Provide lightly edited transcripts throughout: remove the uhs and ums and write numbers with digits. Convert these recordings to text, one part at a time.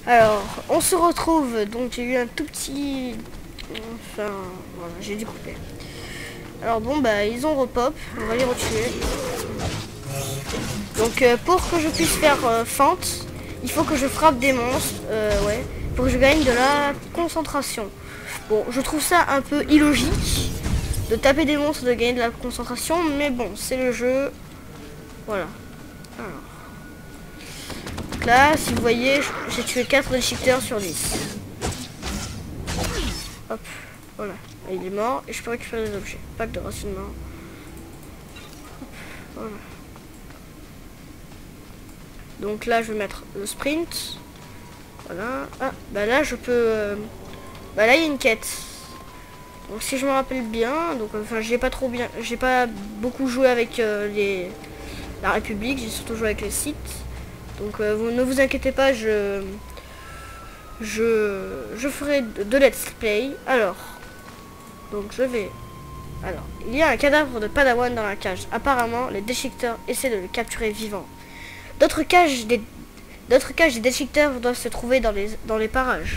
Alors, on se retrouve. Donc, j'ai eu un tout petit... Enfin, voilà, j'ai dû couper. Alors bon, bah, ils ont repop. On va les retuer. Donc, pour que je puisse faire fente, il faut que je frappe des monstres. Ouais. Pour que je gagne de la concentration. Bon, je trouve ça un peu illogique de taper des monstres, de gagner de la concentration. Mais bon, c'est le jeu. Voilà. Alors. Donc là, si vous voyez, j'ai tué 4 déchiqueteurs sur 10. Hop, voilà. Il est mort et je peux récupérer des objets. Pack de rationnement. Hop, voilà. Donc là, je vais mettre le sprint. Voilà. Ah, bah là, je peux... Bah là, il y a une quête. Donc si je me rappelle bien, donc enfin, j'ai pas beaucoup joué avec la République. J'ai surtout joué avec les sites. Donc ne vous inquiétez pas, je ferai de let's play. Alors, donc je vais... Alors, il y a un cadavre de Padawan dans la cage. Apparemment, les déchiqueteurs essaient de le capturer vivant. D'autres cages des déchiqueteurs doivent se trouver dans les parages.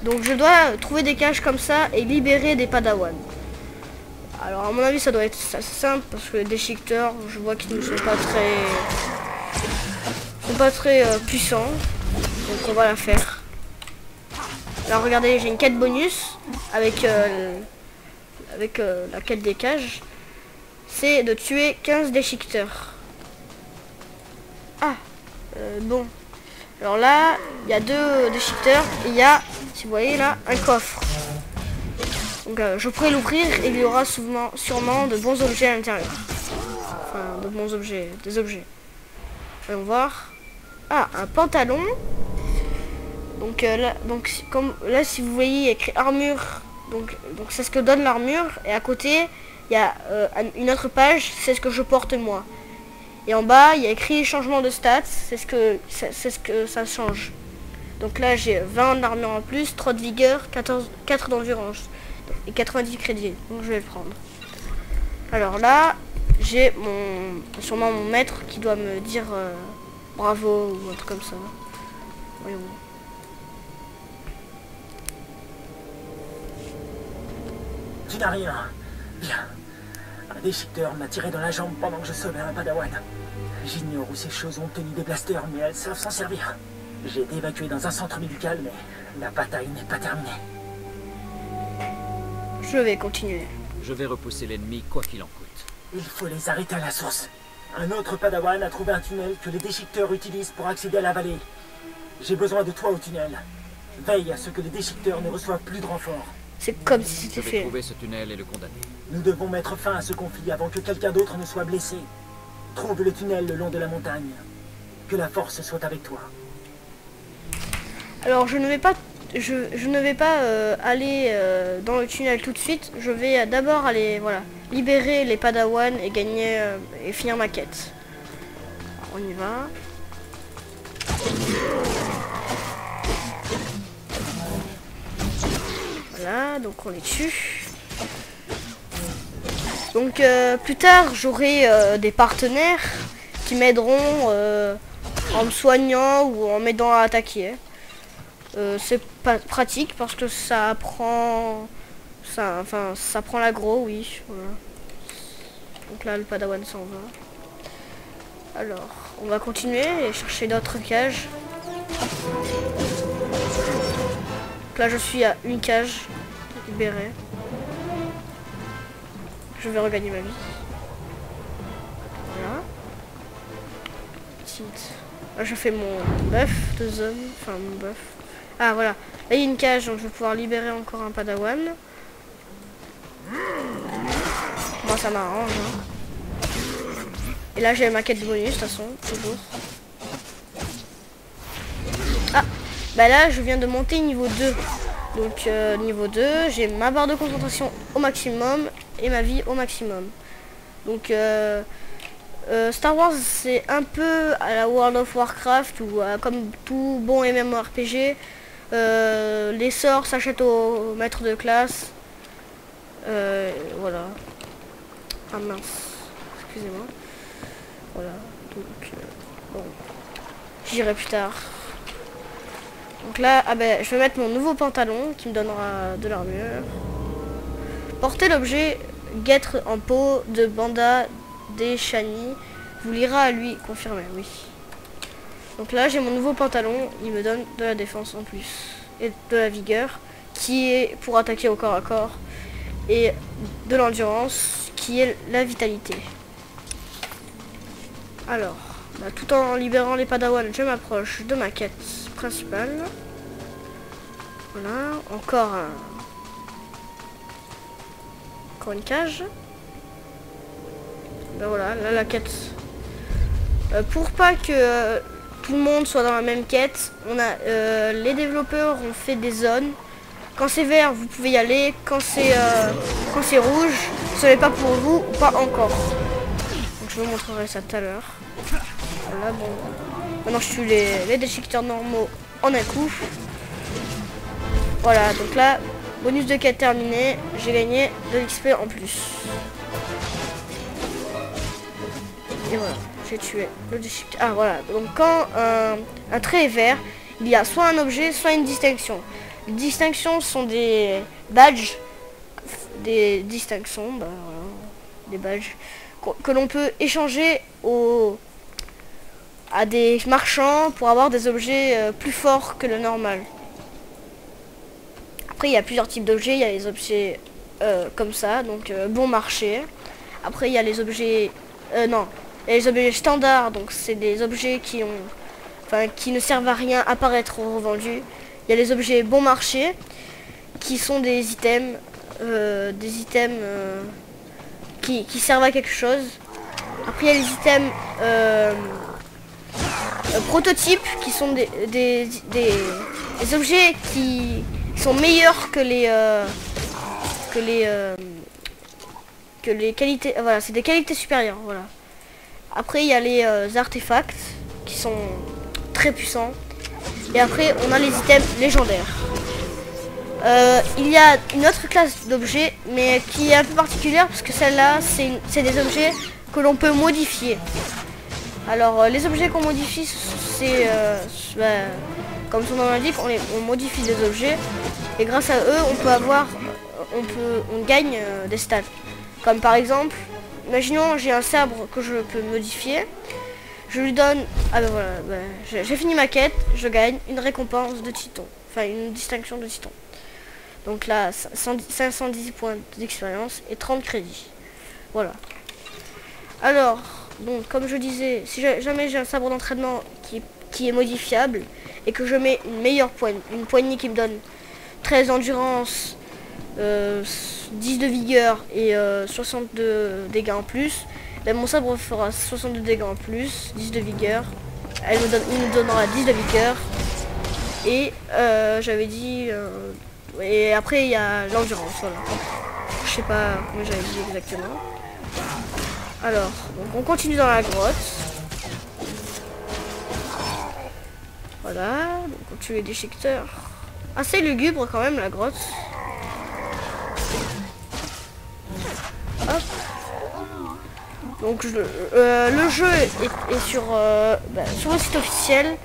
Donc je dois trouver des cages comme ça et libérer des Padawan. Alors à mon avis ça doit être assez simple parce que les déchiqueteurs, je vois qu'ils ne sont pas très puissants. Donc on va la faire. Alors regardez, j'ai une quête bonus avec la quête des cages. C'est de tuer 15 déchiqueteurs. Ah, bon. Alors là, il y a 2 déchiqueteurs et il y a, si vous voyez là, un coffre. Donc je pourrais l'ouvrir et il y aura sûrement de bons objets à l'intérieur. Enfin, de bons objets, des objets. Allons voir. Ah, un pantalon. Donc là, si vous voyez, il y a écrit armure. Donc c'est ce que donne l'armure. Et à côté, il y a une autre page, c'est ce que je porte moi. Et en bas, il y a écrit changement de stats, c'est ce que ça change. Donc là, j'ai 20 d'armure en plus, 3 de vigueur, 4 d'endurance et 90 crédits. Donc je vais le prendre. Alors là, j'ai sûrement mon maître qui doit me dire bravo ou un truc comme ça. Voyons. Tu n'as rien. Bien. Un déchiqueteur m'a tiré dans la jambe pendant que je sauvais un Padawan. J'ignore où ces choses ont tenu des blasters, mais elles savent s'en servir. J'ai été évacué dans un centre médical, mais la bataille n'est pas terminée. Je vais continuer. Je vais repousser l'ennemi quoi qu'il en coûte. Il faut les arrêter à la source. Un autre Padawan a trouvé un tunnel que les déchiqueteurs utilisent pour accéder à la vallée. J'ai besoin de toi au tunnel. Veille à ce que les déchiqueteurs ne reçoivent plus de renforts. C'est comme si Je c'était vais fait. trouver ce tunnel et le condamner. Nous devons mettre fin à ce conflit avant que quelqu'un d'autre ne soit blessé. Trouve le tunnel le long de la montagne. Que la force soit avec toi. Alors je ne vais pas aller dans le tunnel tout de suite. Je vais d'abord aller libérer les Padawan et gagner et finir ma quête. Alors, on y va. Voilà, donc on les tue. Donc plus tard j'aurai des partenaires qui m'aideront en me soignant ou en m'aidant à attaquer. C'est pas pratique parce que ça prend l'aggro, oui. Voilà. Donc là le Padawan s'en va. Alors on va continuer et chercher d'autres cages. Donc là je suis à une cage libérée. Je vais regagner ma vie. Voilà. Là, je fais mon buff de zone. Enfin mon buff. Ah voilà. Là il y a une cage donc je vais pouvoir libérer encore un Padawan. Moi ça m'arrange. Hein. Et là j'ai ma quête de bonus de toute façon. Toujours. Ah. Bah là je viens de monter niveau 2. Donc niveau 2, j'ai ma barre de concentration au maximum et ma vie au maximum. Donc Star Wars c'est un peu à la World of Warcraft ou comme tout bon MMORPG. Les sorts s'achètent au maître de classe. Voilà. Ah mince, excusez-moi. Voilà. Donc bon, j'irai plus tard. Donc là, ah ben, je vais mettre mon nouveau pantalon qui me donnera de l'armure. Porter l'objet guêtre en peau de Banda des Shani vous lira à lui, confirmer, oui. Donc là, j'ai mon nouveau pantalon, il me donne de la défense en plus. Et de la vigueur, qui est pour attaquer au corps à corps. Et de l'endurance, qui est la vitalité. Alors, bah, tout en libérant les padawans, je m'approche de ma quête principale. Voilà, encore une cage. Ben voilà, là la quête. Pour pas que tout le monde soit dans la même quête, on a les développeurs ont fait des zones. Quand c'est vert, vous pouvez y aller. Quand c'est rouge, ce n'est pas pour vous ou pas encore. Donc je vous montrerai ça tout à l'heure. Voilà, bon. Maintenant je tue les déchiqueteurs normaux en un coup. Voilà, donc là, bonus de quête terminé, j'ai gagné de l'XP en plus. Et voilà, j'ai tué le déchiqueteur. Ah voilà, donc quand un trait est vert, il y a soit un objet, soit une distinction. Les distinctions sont des badges, des distinctions, bah, voilà, des badges que l'on peut échanger à des marchands pour avoir des objets plus forts que le normal. Après, il y a plusieurs types d'objets. Il y a les objets comme ça, donc bon marché. Après, il y a les objets... non, il y a les objets standards, donc c'est des objets qui ne servent à rien à part être revendus. Il y a les objets bon marché, qui sont des items, qui servent à quelque chose. Après, il y a les items prototypes, qui sont des objets qui sont meilleurs que les qualités. Voilà, c'est des qualités supérieures. Voilà. Après, il y a les artefacts qui sont très puissants. Et après, on a les items légendaires. Il y a une autre classe d'objets, mais qui est un peu particulière parce que celle-là, c'est des objets que l'on peut modifier. Alors, les objets qu'on modifie, c'est comme son nom l'indique, on modifie des objets et grâce à eux, on gagne des stats. Comme par exemple, imaginons j'ai un sabre que je peux modifier. Je lui donne, ah ben voilà, j'ai fini ma quête, je gagne une récompense de titan, enfin une distinction de titan. Donc là, 510 points d'expérience et 30 crédits. Voilà. Alors, donc comme je disais, si jamais j'ai un sabre d'entraînement qui est modifiable et que je mets une poignée qui me donne 13 d'endurance, 10 de vigueur et 62 dégâts en plus, ben mon sabre fera 62 dégâts en plus, 10 de vigueur, il me donnera 10 de vigueur et j'avais dit et après il y a l'endurance, voilà. Je sais pas comment j'avais dit exactement. Alors, donc on continue dans la grotte. Voilà, donc on tue les déchiqueteurs. Assez lugubre quand même la grotte. Hop. Donc le jeu est sur le site officiel.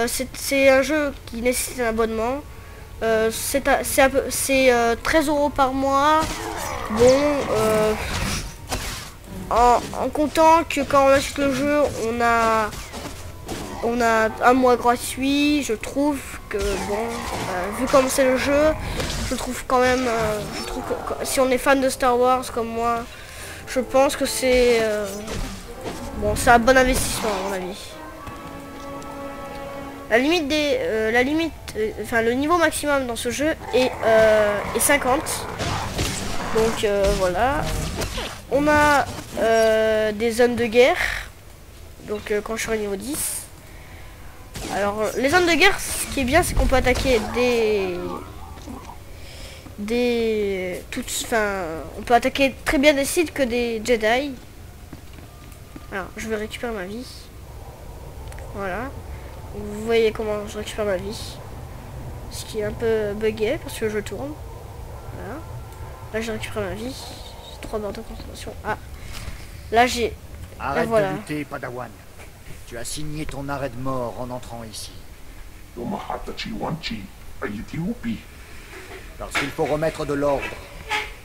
C'est un jeu qui nécessite un abonnement. C'est 13 € par mois. Bon, en comptant que quand on achète le jeu, on a un mois gratuit. Je trouve que bon, vu comme c'est le jeu, je trouve quand même, je trouve que si on est fan de Star Wars comme moi, je pense que c'est bon, c'est un bon investissement à mon avis. Le niveau maximum dans ce jeu est 50. Donc voilà. On a des zones de guerre. Donc quand je serai niveau 10. Alors les zones de guerre, ce qui est bien, c'est qu'on peut attaquer on peut attaquer très bien des sites que des Jedi. Alors je vais récupérer ma vie. Voilà. Vous voyez comment je récupère ma vie. Ce qui est un peu bugué parce que je tourne. Voilà. Là j'ai récupéré ma vie. 3 barres de concentration. Ah. Là j'ai... Arrête voilà. de lutter, Padawan. Tu as signé ton arrêt de mort en entrant ici. Parce qu'il faut remettre de l'ordre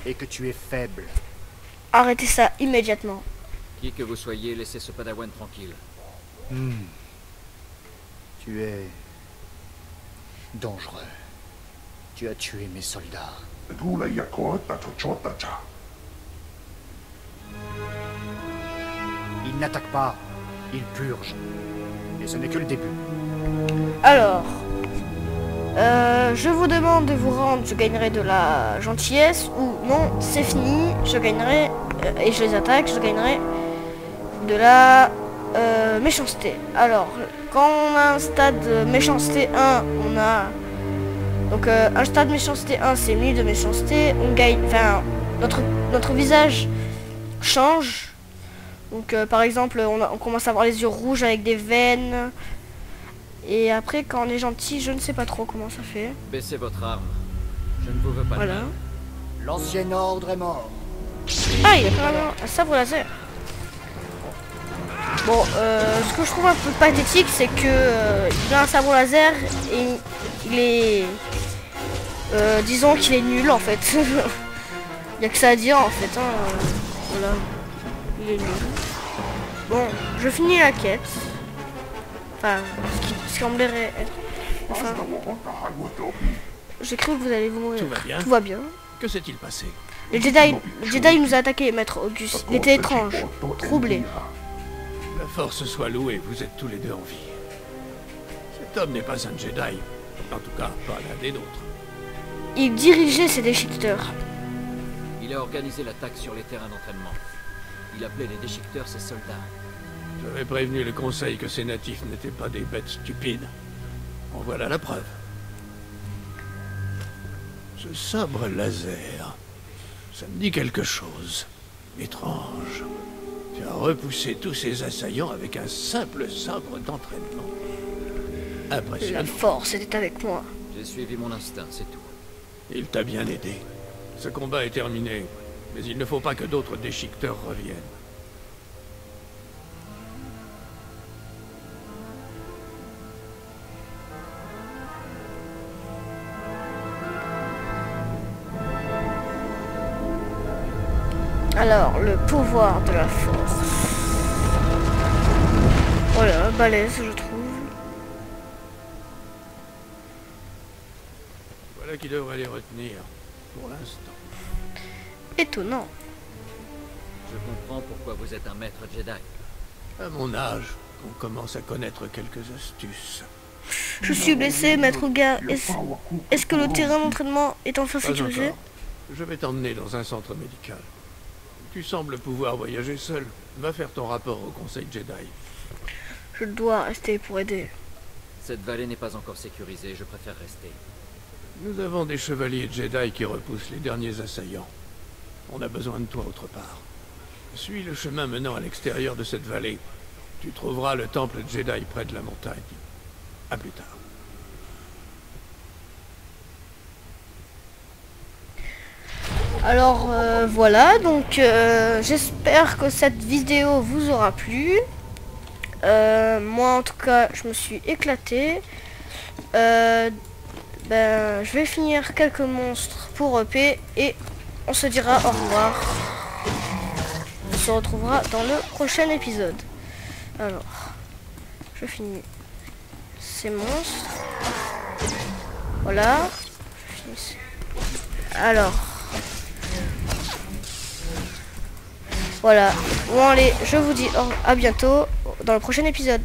et que tu es faible. Arrêtez ça immédiatement. Qui que vous soyez, laissez ce padawan tranquille. Tu es dangereux. Tu as tué mes soldats. Il n'attaque pas, il purge. Et ce n'est que le début. Alors, je vous demande de vous rendre, je gagnerai de la gentillesse, ou non, c'est fini, je gagnerai, et je les attaque, je gagnerai de la méchanceté. Alors, quand on a un stade méchanceté 1, on a... Donc un stade méchanceté 1, c'est 1000 de méchanceté, on gagne, enfin, notre visage change. Donc par exemple, on commence à avoir les yeux rouges avec des veines. Et après, quand on est gentil, je ne sais pas trop comment ça fait. Baissez votre arme. Je ne vous veux pas de Voilà. mal. L'ancien ordre est mort. Ah, il y a quand même un sabre laser. Bon, ce que je trouve un peu pathétique, c'est que il a un sabre laser et il est... disons qu'il est nul en fait. Il n'y a que ça à dire en fait. Hein. Voilà. Il est nul. Bon, je finis la quête. Enfin, ce qui semblerait être... Enfin, j'ai cru que vous allez vous mourir. Tout va bien. Tout va bien. Que s'est-il passé? Le Jedi nous a attaqué, maître Auguste. Il était étrange, troublé. La force soit louée, vous êtes tous les deux en vie. Cet homme n'est pas un Jedi. En tout cas, pas l'un des nôtres. Il dirigeait ses déchiqueteurs. Il a organisé l'attaque sur les terrains d'entraînement. Il appelait les déchiqueteurs ses soldats. J'avais prévenu le conseil que ces natifs n'étaient pas des bêtes stupides. En voilà la preuve. Ce sabre laser, ça me dit quelque chose. Étrange. Tu as repoussé tous ces assaillants avec un simple sabre d'entraînement. La Impressionnant. force était avec moi. J'ai suivi mon instinct, c'est tout. Il t'a bien aidé. Ce combat est terminé, mais il ne faut pas que d'autres déchiqueteurs reviennent. Alors, le pouvoir de la force. Voilà, balèze, je trouve. Voilà qui devrait les retenir, pour l'instant. Étonnant. Je comprends pourquoi vous êtes un maître Jedi. À mon âge, on commence à connaître quelques astuces. Je suis blessé, maître Ouga. Est-ce que le terrain d'entraînement est enfin Pas sécurisé? encore. Je vais t'emmener dans un centre médical. Tu sembles pouvoir voyager seul. Va faire ton rapport au Conseil Jedi. Je dois rester pour aider. Cette vallée n'est pas encore sécurisée, je préfère rester. Nous avons des chevaliers Jedi qui repoussent les derniers assaillants. On a besoin de toi autre part. Suis le chemin menant à l'extérieur de cette vallée. Tu trouveras le temple Jedi près de la montagne. À plus tard. Alors voilà, donc j'espère que cette vidéo vous aura plu. Moi en tout cas je me suis éclaté. Je vais finir quelques monstres pour EP et on se dira au revoir. On se retrouvera dans le prochain épisode. Alors, je finis ces monstres. Voilà. Je finis. Alors. Voilà. Bon allez, je vous dis à bientôt dans le prochain épisode.